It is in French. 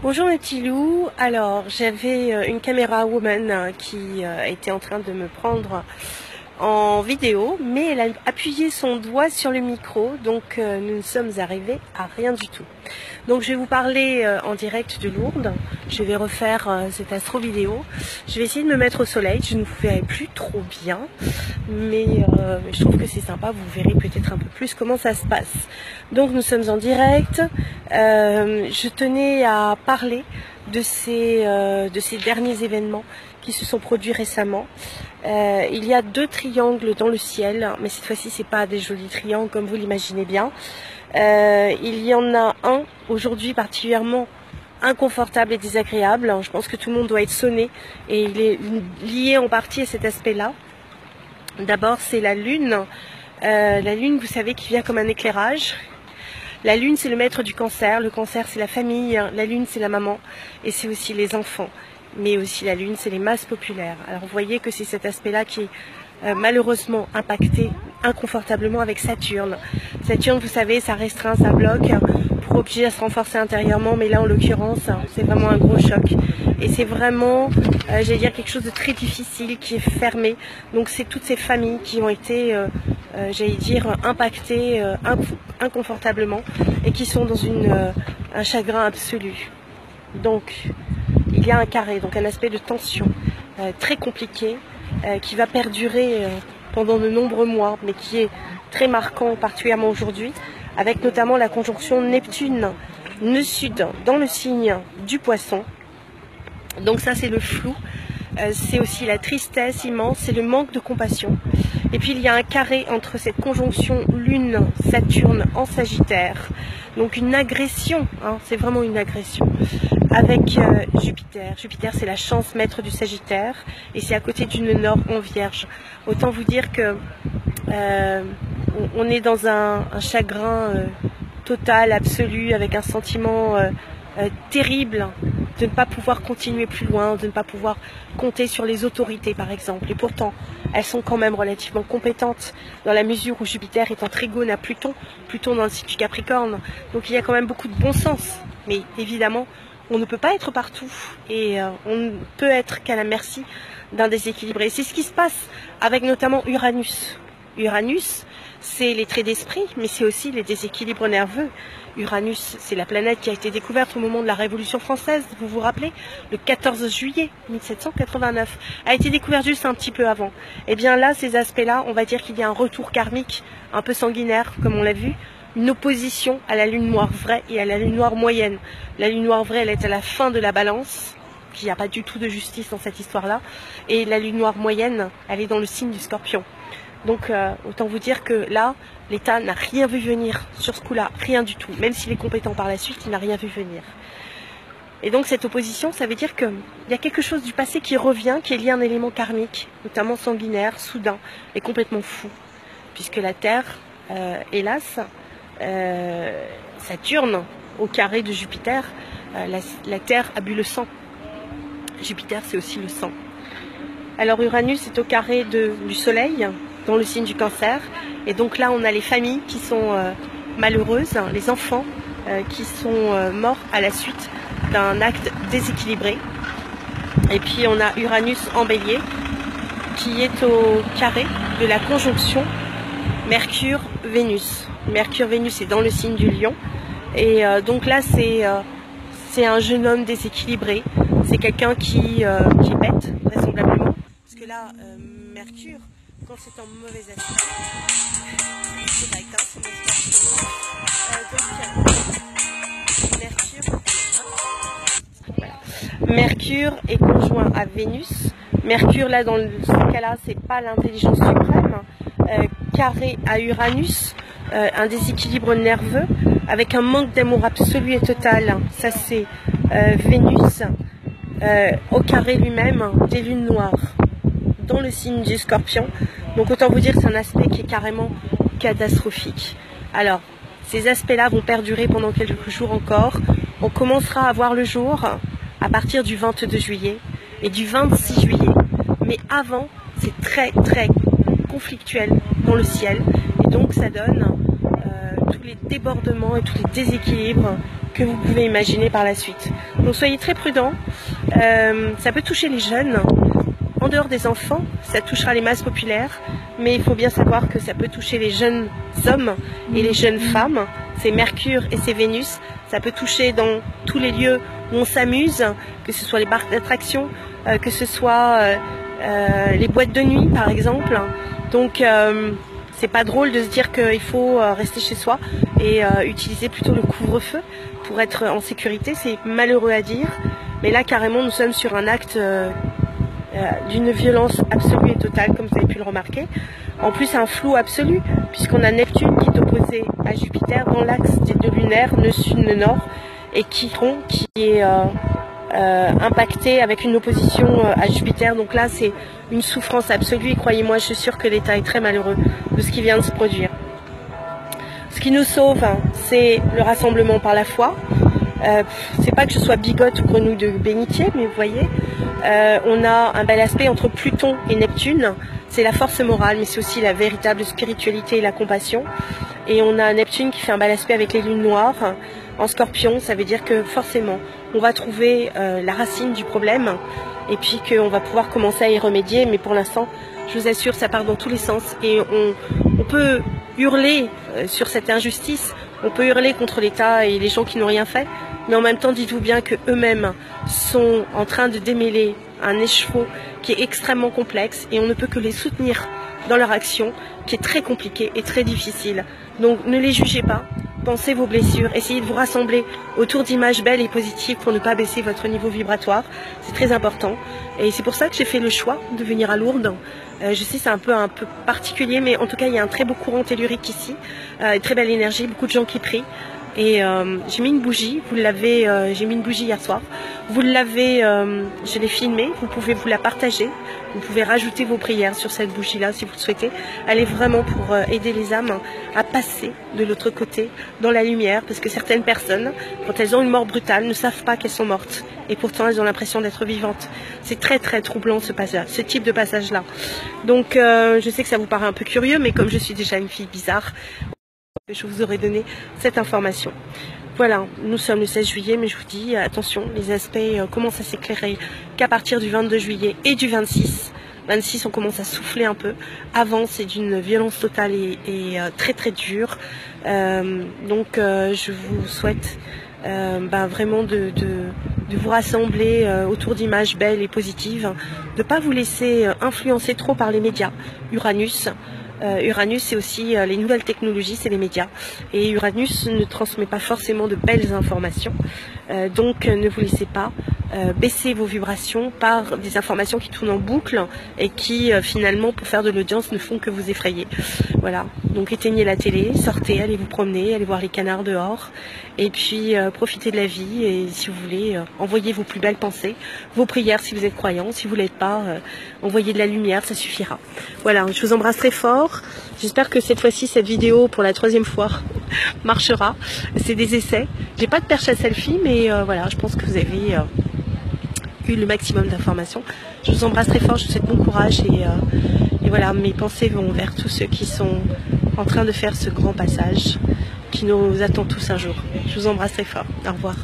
Bonjour mes petits loups. Alors j'avais une caméra woman qui était en train de me prendre en vidéo, mais elle a appuyé son doigt sur le micro, donc nous ne sommes arrivés à rien du tout. Donc je vais vous parler en direct de Lourdes. Je vais refaire cette astro vidéo. Je vais essayer de me mettre au soleil. Je ne vous verrai plus trop bien, mais je trouve que c'est sympa. Vous verrez peut-être un peu plus comment ça se passe. Donc nous sommes en direct. Je tenais à parler de ces derniers événements qui se sont produits récemment. Il y a deux triangles dans le ciel, mais cette fois-ci c'est pas des jolis triangles comme vous l'imaginez bien. Il y en a un aujourd'hui particulièrement inconfortable et désagréable. Je pense que tout le monde doit être sonné et il est lié en partie à cet aspect-là. D'abord c'est la lune. La lune, vous savez, qui vient comme un éclairage. La lune c'est le maître du cancer. Le cancer c'est la famille. La lune c'est la maman et c'est aussi les enfants. Mais aussi la lune c'est les masses populaires. Alors vous voyez que c'est cet aspect-là qui est malheureusement impacté inconfortablement avec Saturne. Saturne, vous savez, ça restreint, ça bloque pour obliger à se renforcer intérieurement, mais là en l'occurrence c'est vraiment un gros choc et c'est vraiment j'allais dire quelque chose de très difficile qui est fermé. Donc c'est toutes ces familles qui ont été j'allais dire impactées inconfortablement et qui sont dans un chagrin absolu. Donc il y a un carré, donc un aspect de tension très compliqué qui va perdurer pendant de nombreux mois, mais qui est très marquant particulièrement aujourd'hui, avec notamment la conjonction Neptune nœud sud dans le signe du Poisson. Donc ça c'est le flou, c'est aussi la tristesse immense, c'est le manque de compassion. Et puis il y a un carré entre cette conjonction Lune-Saturne en Sagittaire, donc une agression, hein, c'est vraiment une agression, avec Jupiter. Jupiter c'est la chance maître du Sagittaire et c'est à côté du nœud nord en Vierge. Autant vous dire que on est dans un chagrin total, absolu, avec un sentiment terrible de ne pas pouvoir continuer plus loin, de ne pas pouvoir compter sur les autorités par exemple. Et pourtant, elles sont quand même relativement compétentes dans la mesure où Jupiter est en trigone à Pluton, Pluton dans le signe du Capricorne. Donc il y a quand même beaucoup de bon sens. Mais évidemment, on ne peut pas être partout et on ne peut être qu'à la merci d'un déséquilibré. C'est ce qui se passe avec notamment Uranus. Uranus, c'est les traits d'esprit, mais c'est aussi les déséquilibres nerveux. Uranus, c'est la planète qui a été découverte au moment de la Révolution française, vous vous rappelez, le 14 juillet 1789, a été découverte juste un petit peu avant. Et bien là, ces aspects-là, on va dire qu'il y a un retour karmique, un peu sanguinaire, comme on l'a vu, une opposition à la lune noire vraie et à la lune noire moyenne. La lune noire vraie, elle est à la fin de la balance, il n'y a pas du tout de justice dans cette histoire-là, et la lune noire moyenne, elle est dans le signe du Scorpion. Donc autant vous dire que là, l'État n'a rien vu venir sur ce coup-là, rien du tout. Même s'il est compétent par la suite, il n'a rien vu venir. Et donc cette opposition, ça veut dire qu'il y a quelque chose du passé qui revient, qui est lié à un élément karmique, notamment sanguinaire, soudain, et complètement fou. Puisque la Terre, hélas, Saturne, au carré de Jupiter, la Terre a bu le sang. Jupiter, c'est aussi le sang. Alors Uranus est au carré du Soleil, dans le signe du Cancer. Et donc là, on a les familles qui sont malheureuses, hein, les enfants qui sont morts à la suite d'un acte déséquilibré. Et puis on a Uranus en Bélier, qui est au carré de la conjonction Mercure-Vénus. Mercure-Vénus est dans le signe du Lion. Et donc là, c'est un jeune homme déséquilibré. C'est quelqu'un qui est bête, vraisemblablement. Parce que là, Mercure, quand c'est en mauvais aspect, c'est direct, hein, c'est mon Mercure est conjoint à Vénus. Mercure, là, dans ce cas-là, c'est pas l'intelligence suprême. Carré à Uranus, un déséquilibre nerveux, avec un manque d'amour absolu et total. Ça, c'est Vénus. Au carré lui-même des lunes noires dans le signe du Scorpion. Donc autant vous dire que c'est un aspect qui est carrément catastrophique. Alors ces aspects-là vont perdurer pendant quelques jours encore. On commencera à voir le jour à partir du 22 juillet et du 26 juillet. Mais avant, c'est très très conflictuel dans le ciel. Et donc ça donne tous les débordements et tous les déséquilibres que vous pouvez imaginer par la suite. Donc soyez très prudents. Ça peut toucher les jeunes. En dehors des enfants, ça touchera les masses populaires, mais il faut bien savoir que ça peut toucher les jeunes hommes et les jeunes femmes. C'est Mercure et c'est Vénus. Ça peut toucher dans tous les lieux où on s'amuse, que ce soit les parcs d'attractions, que ce soit les boîtes de nuit par exemple. Donc c'est pas drôle de se dire qu'il faut rester chez soi et utiliser plutôt le couvre-feu pour être en sécurité. C'est malheureux à dire, mais là carrément nous sommes sur un acte d'une violence absolue et totale, comme vous avez pu le remarquer. En plus, un flou absolu, puisqu'on a Neptune qui est opposé à Jupiter dans l'axe des deux lunaires, nœud sud, nœud nord, et Chiron qui est impacté avec une opposition à Jupiter. Donc là, c'est une souffrance absolue, et croyez-moi, je suis sûre que l'État est très malheureux de ce qui vient de se produire. Ce qui nous sauve, c'est le rassemblement par la foi. C'est pas que je sois bigote ou grenouille de bénitier, mais vous voyez, on a un bel aspect entre Pluton et Neptune. C'est la force morale, mais c'est aussi la véritable spiritualité et la compassion. Et on a Neptune qui fait un bel aspect avec les lunes noires. En Scorpion, ça veut dire que forcément, on va trouver la racine du problème et puis qu'on va pouvoir commencer à y remédier. Mais pour l'instant, je vous assure, ça part dans tous les sens et on peut hurler sur cette injustice, on peut hurler contre l'État et les gens qui n'ont rien fait, mais en même temps, dites-vous bien qu'eux-mêmes sont en train de démêler un écheveau qui est extrêmement complexe et on ne peut que les soutenir dans leur action qui est très compliquée et très difficile. Donc ne les jugez pas, pensez vos blessures, essayez de vous rassembler autour d'images belles et positives pour ne pas baisser votre niveau vibratoire, c'est très important. Et c'est pour ça que j'ai fait le choix de venir à Lourdes. Je sais c'est un peu particulier, mais en tout cas il y a un très beau courant tellurique ici, une très belle énergie, beaucoup de gens qui prient. Et j'ai mis une bougie, j'ai mis une bougie hier soir, vous l'avez, je l'ai filmée, vous pouvez vous la partager, vous pouvez rajouter vos prières sur cette bougie-là si vous le souhaitez. Elle est vraiment pour aider les âmes à passer de l'autre côté, dans la lumière, parce que certaines personnes, quand elles ont une mort brutale, ne savent pas qu'elles sont mortes, et pourtant elles ont l'impression d'être vivantes. C'est très très troublant ce passage, ce type de passage-là. Donc je sais que ça vous paraît un peu curieux, mais comme je suis déjà une fille bizarre, je vous aurais donné cette information. Voilà, nous sommes le 16 juillet, mais je vous dis, attention, les aspects commencent à s'éclairer qu'à partir du 22 juillet et du 26. 26, on commence à souffler un peu. Avant, c'est d'une violence totale et très très dure. Donc, je vous souhaite vraiment de vous rassembler autour d'images belles et positives, de ne pas vous laisser influencer trop par les médias. Uranus, c'est aussi les nouvelles technologies, c'est les médias. Et Uranus ne transmet pas forcément de belles informations. Donc ne vous laissez pas baisser vos vibrations par des informations qui tournent en boucle et qui finalement, pour faire de l'audience, ne font que vous effrayer. Voilà, donc éteignez la télé, sortez, allez vous promener, allez voir les canards dehors. Et puis profitez de la vie et si vous voulez, envoyez vos plus belles pensées, vos prières si vous êtes croyant. Si vous ne l'êtes pas, envoyez de la lumière, ça suffira. Voilà, je vous embrasse très fort. J'espère que cette fois-ci, cette vidéo, pour la 3e fois, marchera. C'est des essais. J'ai pas de perche à selfie, mais voilà, je pense que vous avez eu le maximum d'informations. Je vous embrasse très fort, je vous souhaite bon courage et voilà, mes pensées vont vers tous ceux qui sont en train de faire ce grand passage qui nous attend tous un jour. Je vous embrasse très fort. Au revoir.